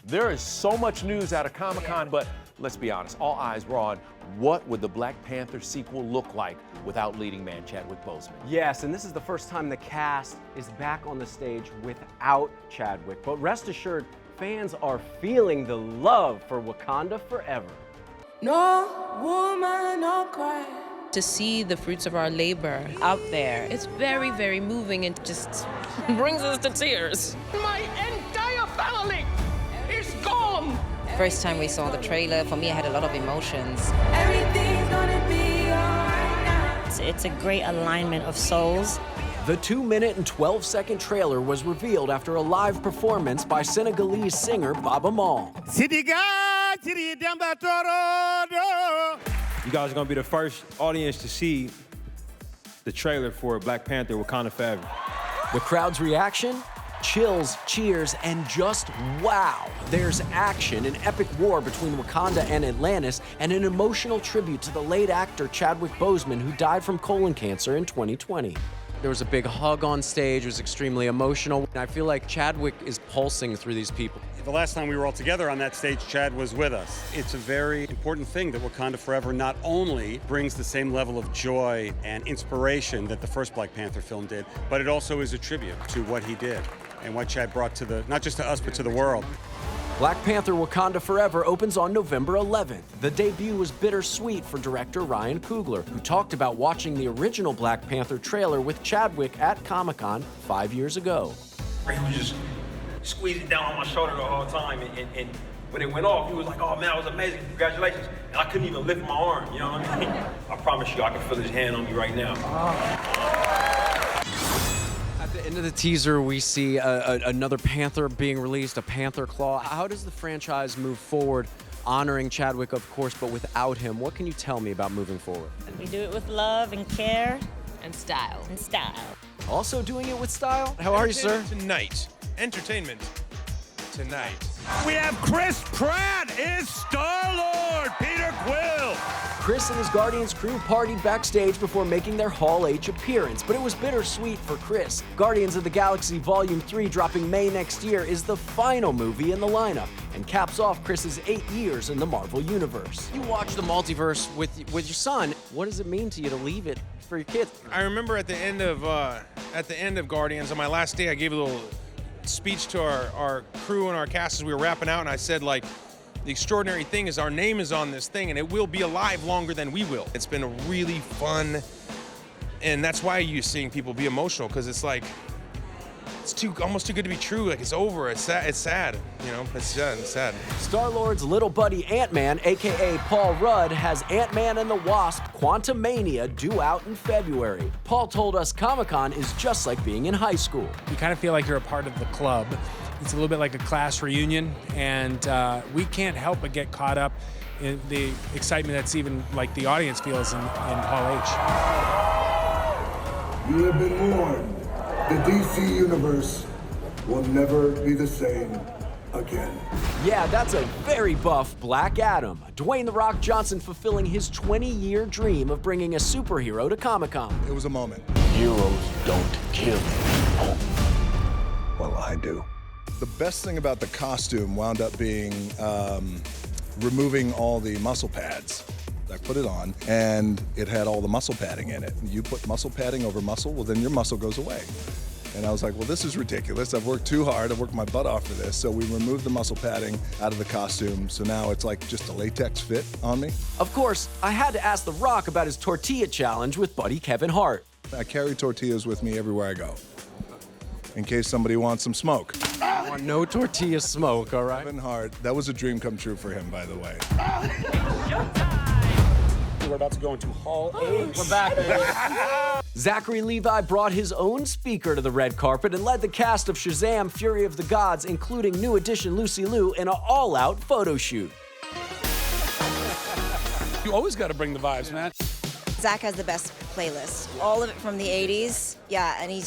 There is so much news out of Comic-Con, but let's be honest, all eyes were on what would the Black Panther sequel look like without leading man Chadwick Boseman. Yes, and this is the first time the cast is back on the stage without Chadwick. But rest assured, fans are feeling the love for Wakanda forever. No woman, no cry. To see the fruits of our labor out there, it's very, very moving and just brings us to tears. My entire family is gone. First time we saw the trailer, for me, I had a lot of emotions. Everything's gonna be alright now. It's a great alignment of souls. The 2-minute and 12-second trailer was revealed after a live performance by Senegalese singer Baba Maal. You guys are gonna be the first audience to see the trailer for Black Panther Wakanda Forever. The crowd's reaction? Chills, cheers, and just wow. There's action, an epic war between Wakanda and Atlantis, and an emotional tribute to the late actor Chadwick Boseman, who died from colon cancer in 2020. There was a big hug on stage. It was extremely emotional. I feel like Chadwick is pulsing through these people. The last time we were all together on that stage, Chad was with us. It's a very important thing that Wakanda Forever not only brings the same level of joy and inspiration that the first Black Panther film did, but it also is a tribute to what he did and what Chad brought to not just to us, but to the world. Black Panther Wakanda Forever opens on November 11th. The debut was bittersweet for director Ryan Coogler, who talked about watching the original Black Panther trailer with Chadwick at Comic-Con 5 years ago. He was just squeezing down on my shoulder the whole time, and when it went off, he was like, "Oh man, that was amazing, congratulations." And I couldn't even lift my arm, you know what I mean? I promise you, I can feel his hand on me right now. At the end of the teaser, we see another Panther being released, a Panther Claw. How does the franchise move forward, honoring Chadwick, of course, but without him? What can you tell me about moving forward? We do it with love and care And style. and style. Also doing it with style? How are you, sir? Tonight. Entertainment tonight. We have Chris Pratt is Star-Lord, Peter Quill. Chris and his Guardians crew partied backstage before making their Hall H appearance, but it was bittersweet for Chris. Guardians of the Galaxy Volume 3, dropping May next year, is the final movie in the lineup and caps off Chris's 8 years in the Marvel Universe. You watch the multiverse with your son. What does it mean to you to leave it for your kids? I remember at the end of Guardians, on my last day, I gave a little speech to our crew and our cast as we were wrapping out, and I said, like, the extraordinary thing is our name is on this thing, and it will be alive longer than we will. It's been a really fun, and that's why you're seeing people be emotional, because it's like, it's almost too good to be true. Like, it's over. It's sad. You know, it's sad. Star-Lord's little buddy Ant-Man, aka Paul Rudd, has Ant-Man and the Wasp: Quantumania due out in February. Paul told us Comic-Con is just like being in high school. You kind of feel like you're a part of the club. It's a little bit like a class reunion, and we can't help but get caught up in the excitement that's even like the audience feels in Hall H. You have been warned. The DC Universe will never be the same again. Yeah, that's a very buff Black Adam. Dwayne "The Rock" Johnson fulfilling his 20-year dream of bringing a superhero to Comic-Con. It was a moment. Heroes don't kill people. Well, I do. The best thing about the costume wound up being removing all the muscle pads. I put it on, and it had all the muscle padding in it. You put muscle padding over muscle, well, then your muscle goes away. And I was like, well, this is ridiculous. I've worked too hard. I've worked my butt off for this. So we removed the muscle padding out of the costume. So now it's like just a latex fit on me. Of course, I had to ask The Rock about his tortilla challenge with buddy Kevin Hart. I carry tortillas with me everywhere I go, in case somebody wants some smoke. No tortilla smoke, all right? Kevin Hart, that was a dream come true for him, by the way. We're about to go into Hall H. We're back. Zachary Levi brought his own speaker to the red carpet and led the cast of Shazam: Fury of the Gods, including new addition Lucy Liu, in an all-out photo shoot. You always got to bring the vibes, man. Zach has the best playlist. All of it from the 80s. Yeah, and he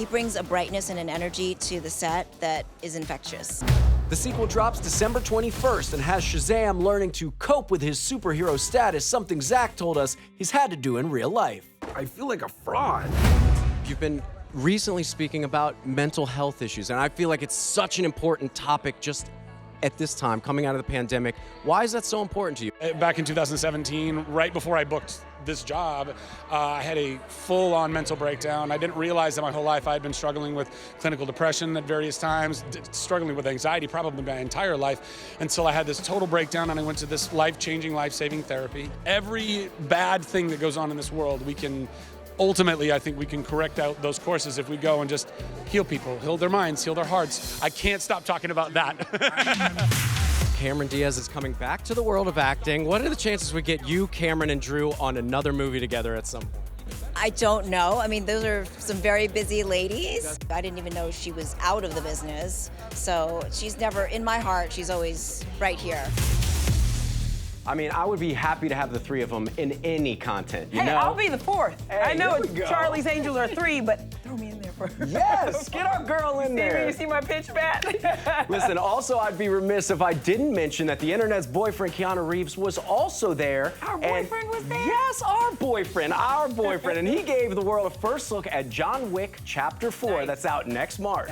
brings a brightness and an energy to the set that is infectious. The sequel drops December 21st and has Shazam learning to cope with his superhero status, something Zach told us he's had to do in real life. I feel like a fraud. You've been recently speaking about mental health issues, and I feel like it's such an important topic just at this time, coming out of the pandemic. Why is that so important to you? Back in 2017, right before I booked this job, I had a full-on mental breakdown. I didn't realize that my whole life I had been struggling with clinical depression at various times, struggling with anxiety probably my entire life, until I had this total breakdown and I went to this life-changing, life-saving therapy. Every bad thing that goes on in this world, we can ultimately, I think we can correct out those courses if we go and just heal people, heal their minds, heal their hearts. I can't stop talking about that. Cameron Diaz is coming back to the world of acting. What are the chances we get you, Cameron, and Drew on another movie together at some point? I don't know. I mean, those are some very busy ladies. I didn't even know she was out of the business. So she's never, in my heart, she's always right here. I mean, I would be happy to have the three of them in any content, you know? I'll be the fourth. Hey, I know there we go. Charlie's Angels are 3, but throw me in there first. Yes, get our girl in there. You see my pitch, Matt? Listen, also, I'd be remiss if I didn't mention that the internet's boyfriend, Keanu Reeves, was also there. Our boyfriend was there? Yes, our boyfriend. And he gave the world a first look at John Wick Chapter 4. Nice. That's out next March.